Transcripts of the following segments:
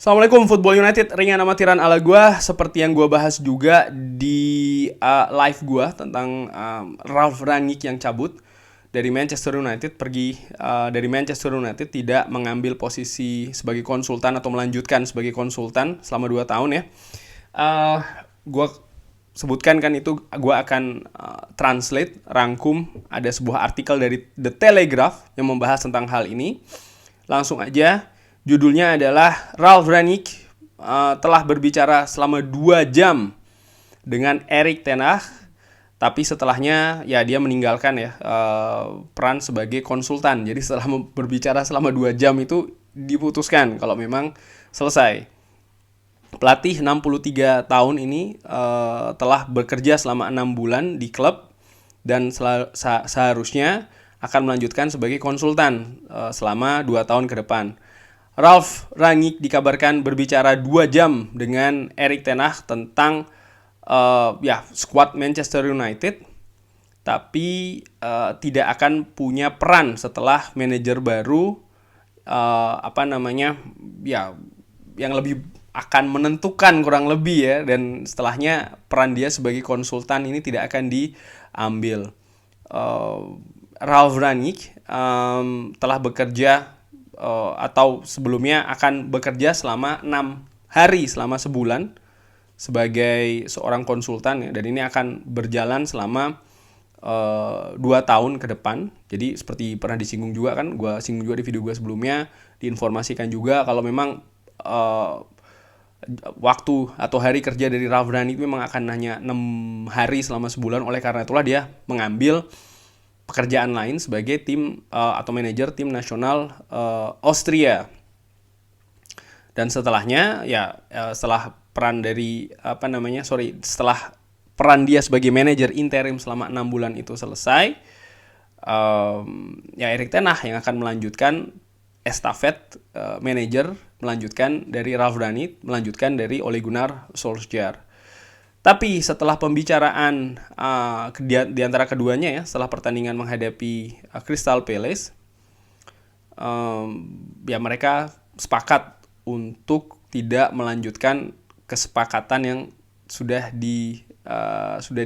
Assalamualaikum Football United, ringan amatiran ala gua. Seperti yang gua bahas juga di live gua tentang Ralf Rangnick yang cabut dari Manchester United, pergi dari Manchester United, tidak mengambil posisi sebagai konsultan atau melanjutkan sebagai konsultan selama 2 tahun ya. Gua sebutkan kan itu, gua akan translate, rangkum, ada sebuah artikel dari The Telegraph yang membahas tentang hal ini. Langsung aja. Judulnya adalah Ralf Rangnick telah berbicara selama 2 jam dengan Erik ten Hag, tapi setelahnya ya dia meninggalkan ya peran sebagai konsultan. Jadi setelah berbicara selama 2 jam itu diputuskan kalau memang selesai. Pelatih 63 tahun ini telah bekerja selama 6 bulan di klub dan seharusnya akan melanjutkan sebagai konsultan selama 2 tahun ke depan. Ralf Rangnick dikabarkan berbicara 2 jam dengan Erik ten Hag tentang skuad Manchester United, tapi tidak akan punya peran setelah manajer baru yang lebih akan menentukan kurang lebih ya, dan setelahnya peran dia sebagai konsultan ini tidak akan diambil. Ralf Rangnick telah bekerja atau sebelumnya akan bekerja selama 6 hari, selama sebulan sebagai seorang konsultan ya, dan ini akan berjalan selama 2 tahun ke depan. Jadi seperti pernah disinggung juga kan, gue singgung juga di video gue sebelumnya, diinformasikan juga kalau memang waktu atau hari kerja dari Ralf Rangnick memang akan hanya 6 hari selama sebulan. Oleh karena itulah dia mengambil pekerjaan lain sebagai tim atau manajer tim nasional Austria. Dan setelahnya setelah peran dia sebagai manajer interim selama 6 bulan itu selesai, Erik ten Hag yang akan melanjutkan estafet manajer, melanjutkan dari Ralf Rangnick, melanjutkan dari Ole Gunnar Solskjaer. Tapi setelah pembicaraan di antara keduanya ya, setelah pertandingan menghadapi Crystal Palace, mereka sepakat untuk tidak melanjutkan kesepakatan yang sudah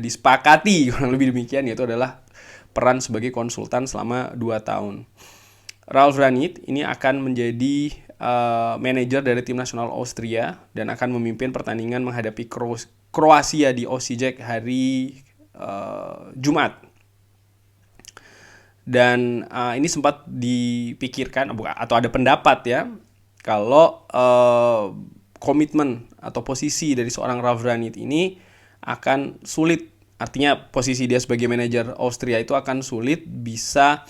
disepakati, kurang lebih demikian, yaitu adalah peran sebagai konsultan selama 2 tahun. Ralf Rangnick ini akan menjadi manajer dari tim nasional Austria dan akan memimpin pertandingan menghadapi Kroasia di Osijek hari Jumat. Dan ini sempat dipikirkan atau ada pendapat ya, kalau komitmen atau posisi dari seorang Ralf Rangnick ini akan sulit. Artinya posisi dia sebagai manajer Austria itu akan sulit bisa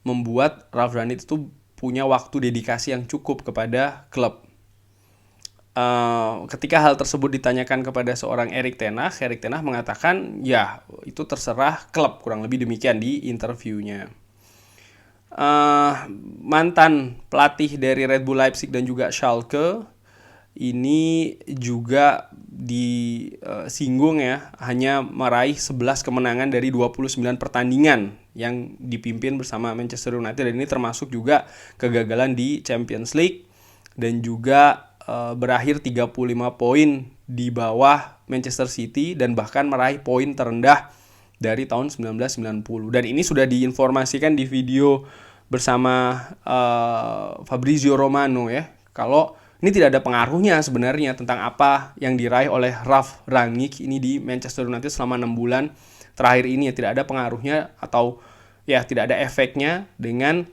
membuat Ralf Rangnick itu punya waktu dedikasi yang cukup kepada klub. Ketika hal tersebut ditanyakan kepada seorang Erik ten Hag mengatakan ya itu terserah klub, kurang lebih demikian di interviewnya. Mantan pelatih dari Red Bull Leipzig dan juga Schalke ini juga disinggung ya, hanya meraih 11 kemenangan dari 29 pertandingan yang dipimpin bersama Manchester United, dan ini termasuk juga kegagalan di Champions League dan juga berakhir 35 poin di bawah Manchester City dan bahkan meraih poin terendah dari tahun 1990. Dan ini sudah diinformasikan di video bersama Fabrizio Romano ya, kalau ini tidak ada pengaruhnya sebenarnya tentang apa yang diraih oleh Ralf Rangnick ini di Manchester United selama 6 bulan terakhir ini ya, tidak ada pengaruhnya atau ya tidak ada efeknya dengan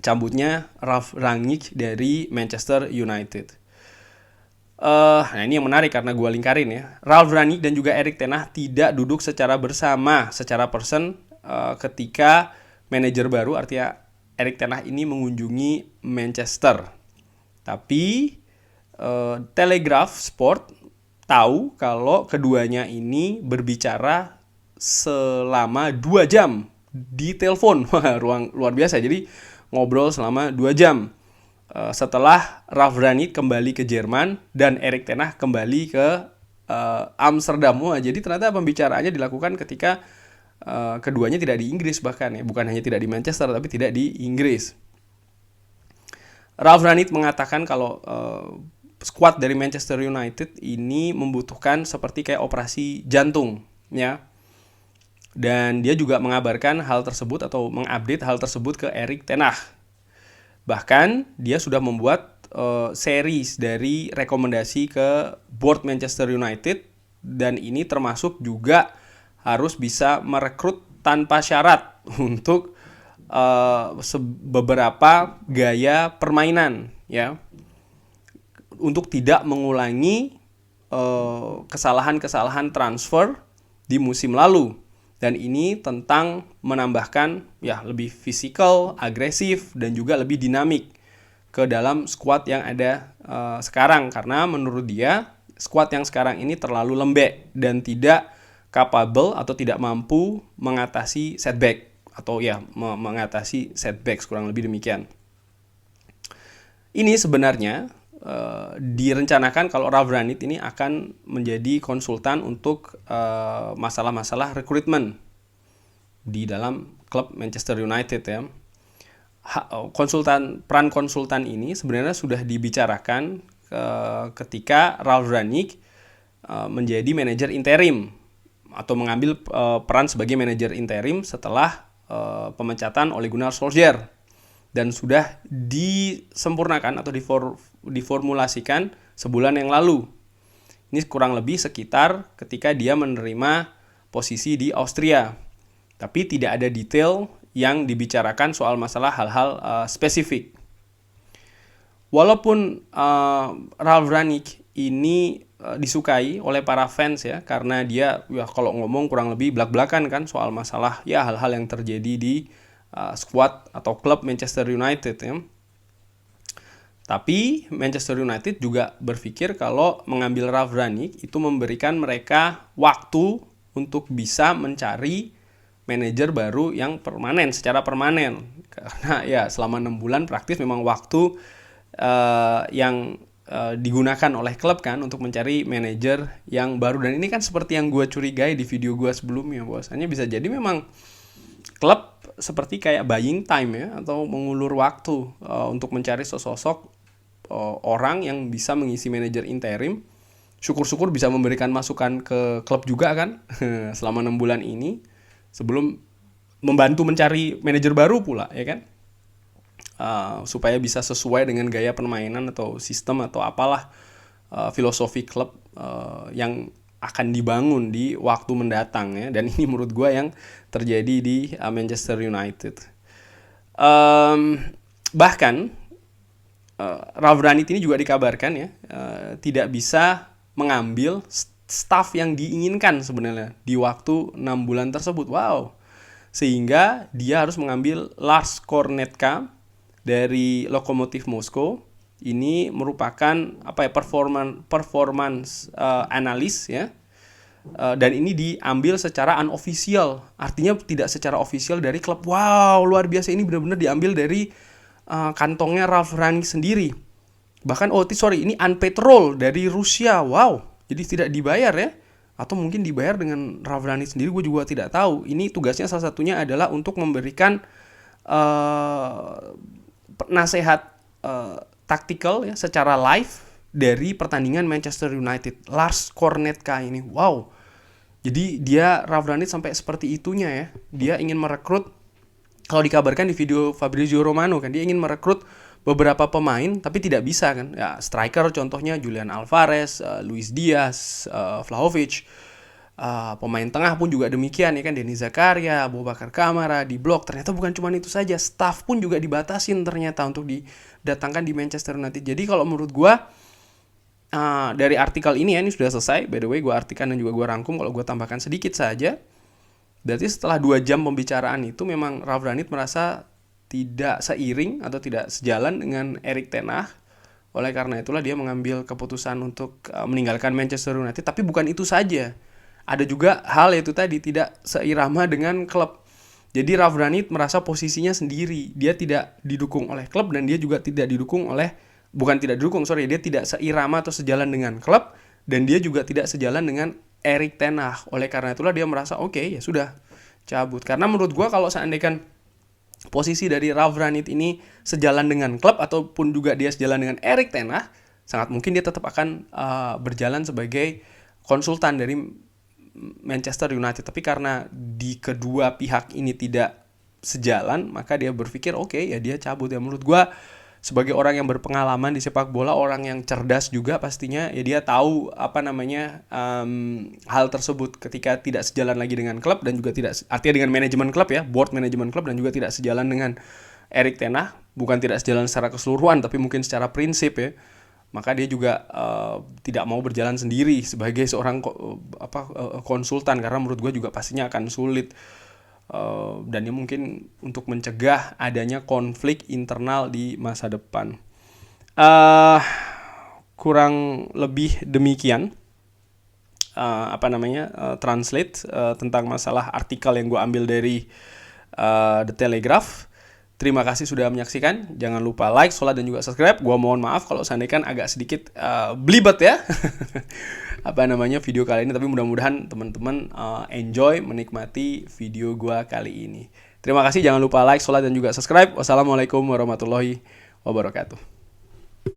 cabutnya Ralf Rangnick dari Manchester United. Nah ini yang menarik karena gue lingkarin ya. Ralf Rangnick dan juga Erik ten Hag tidak duduk secara bersama, secara person ketika manajer baru, artinya Erik ten Hag ini mengunjungi Manchester. Tapi Telegraph Sport tahu kalau keduanya ini berbicara selama 2 jam di telepon. Luar biasa. Jadi ngobrol selama 2 jam setelah Ralf Rangnick kembali ke Jerman dan Erik ten Hag kembali ke Amsterdam. Jadi ternyata pembicaraannya dilakukan ketika keduanya tidak di Inggris, bahkan ya, bukan hanya tidak di Manchester tapi tidak di Inggris. Ralf Rangnick mengatakan kalau skuad dari Manchester United ini membutuhkan seperti kayak operasi jantung, ya. Dan dia juga mengabarkan hal tersebut atau mengupdate hal tersebut ke Erik ten Hag. Bahkan dia sudah membuat series dari rekomendasi ke board Manchester United, dan ini termasuk juga harus bisa merekrut tanpa syarat untuk beberapa gaya permainan, ya, untuk tidak mengulangi kesalahan-kesalahan transfer di musim lalu. Dan ini tentang menambahkan ya lebih fisikal, agresif, dan juga lebih dinamik ke dalam skuad yang ada sekarang. Karena menurut dia skuad yang sekarang ini terlalu lembek dan tidak capable atau tidak mampu mengatasi setback atau ya mengatasi setbacks, kurang lebih demikian. Ini sebenarnya direncanakan kalau Ralf Rangnick ini akan menjadi konsultan untuk masalah-masalah rekrutmen di dalam klub Manchester United, ya. Peran konsultan ini sebenarnya sudah dibicarakan ketika Ralf Rangnick menjadi manajer interim atau mengambil peran sebagai manajer interim setelah pemecatan Ole Gunnar Solskjaer. Dan sudah disempurnakan atau diformulasikan sebulan yang lalu. Ini kurang lebih sekitar ketika dia menerima posisi di Austria. Tapi tidak ada detail yang dibicarakan soal masalah hal-hal spesifik. Walaupun Ralf Rangnick ini disukai oleh para fans, ya, karena dia ya kalau ngomong kurang lebih blak-blakan kan soal masalah ya hal-hal yang terjadi di squad atau klub Manchester United, ya. Tapi Manchester United juga berpikir kalau mengambil Ralf Rangnick itu memberikan mereka waktu untuk bisa mencari manajer baru yang permanen, secara permanen. Karena ya selama 6 bulan praktis memang waktu yang digunakan oleh klub kan untuk mencari manajer yang baru. Dan ini kan seperti yang gue curigai di video gue sebelumnya, bahwasanya bisa jadi memang klub seperti kayak buying time, ya, atau mengulur waktu untuk mencari sosok orang yang bisa mengisi manajer interim. Syukur-syukur bisa memberikan masukan ke klub juga kan selama 6 bulan ini sebelum membantu mencari manajer baru pula, ya kan, supaya bisa sesuai dengan gaya permainan atau sistem atau apalah filosofi klub yang akan dibangun di waktu mendatang, ya. Dan ini menurut gue yang terjadi di Manchester United. Bahkan Ralf Rangnick ini juga dikabarkan, ya, tidak bisa mengambil staff yang diinginkan sebenarnya di waktu 6 bulan tersebut. Wow. Sehingga dia harus mengambil Lars Kornetka dari Lokomotiv Moskow. Ini merupakan performance analis, ya. Dan ini diambil secara unofficial, artinya tidak secara official dari klub. Wow, luar biasa, ini benar-benar diambil dari kantongnya Ralf Rangnick sendiri. Bahkan ini unpaid role dari Rusia. Wow, jadi tidak dibayar, ya, atau mungkin dibayar dengan Ralf Rangnick sendiri, gue juga tidak tahu. Ini tugasnya salah satunya adalah untuk memberikan nasihat taktikal, ya, secara live dari pertandingan Manchester United. Lars Kornetka ini, wow. Jadi dia Ralf Rangnick sampai seperti itunya, ya. Dia ingin merekrut, kalau dikabarkan di video Fabrizio Romano kan, dia ingin merekrut beberapa pemain tapi tidak bisa kan. Ya, striker contohnya Julian Alvarez, Luis Diaz, Vlahovic. Pemain tengah pun juga demikian, ya kan, Denis Zakaria, Boubacar Kamara di blok. Ternyata bukan cuma itu saja, staff pun juga dibatasin ternyata untuk didatangkan di Manchester United. Jadi kalau menurut gue dari artikel ini, ya, ini sudah selesai, by the way, gue artikan dan juga gue rangkum. Kalau gue tambahkan sedikit saja, berarti setelah 2 jam pembicaraan itu memang Ralf Rangnick merasa tidak seiring atau tidak sejalan dengan Erik ten Hag. Oleh karena itulah dia mengambil keputusan untuk meninggalkan Manchester United. Tapi bukan itu saja, ada juga hal yaitu tadi tidak seirama dengan klub. Jadi Ralf Rangnick merasa posisinya sendiri, dia tidak didukung oleh klub dan dia juga tidak didukung oleh, dia tidak seirama atau sejalan dengan klub, dan dia juga tidak sejalan dengan Erik ten Hag. Oleh karena itulah dia merasa oke, ya sudah, cabut. Karena menurut gue kalau seandainya posisi dari Ralf Rangnick ini sejalan dengan klub ataupun juga dia sejalan dengan Erik ten Hag, sangat mungkin dia tetap akan berjalan sebagai konsultan dari Manchester United. Tapi karena di kedua pihak ini tidak sejalan, maka dia berpikir oke, ya dia cabut. Ya menurut gue sebagai orang yang berpengalaman di sepak bola, orang yang cerdas juga pastinya, ya dia tahu hal tersebut ketika tidak sejalan lagi dengan klub, dan juga tidak, artinya dengan manajemen klub ya, board manajemen klub, dan juga tidak sejalan dengan Erik ten Hag. Bukan tidak sejalan secara keseluruhan, tapi mungkin secara prinsip ya. Maka dia juga tidak mau berjalan sendiri sebagai seorang konsultan, karena menurut gue juga pastinya akan sulit. Dan ya mungkin untuk mencegah adanya konflik internal di masa depan. Kurang lebih demikian translate tentang masalah artikel yang gue ambil dari The Telegraph. Terima kasih sudah menyaksikan. Jangan lupa like, share, dan juga subscribe. Gua mohon maaf kalau seandainya kan agak sedikit belibet ya video kali ini. Tapi mudah-mudahan teman-teman enjoy menikmati video gua kali ini. Terima kasih. Jangan lupa like, share, dan juga subscribe. Wassalamualaikum warahmatullahi wabarakatuh.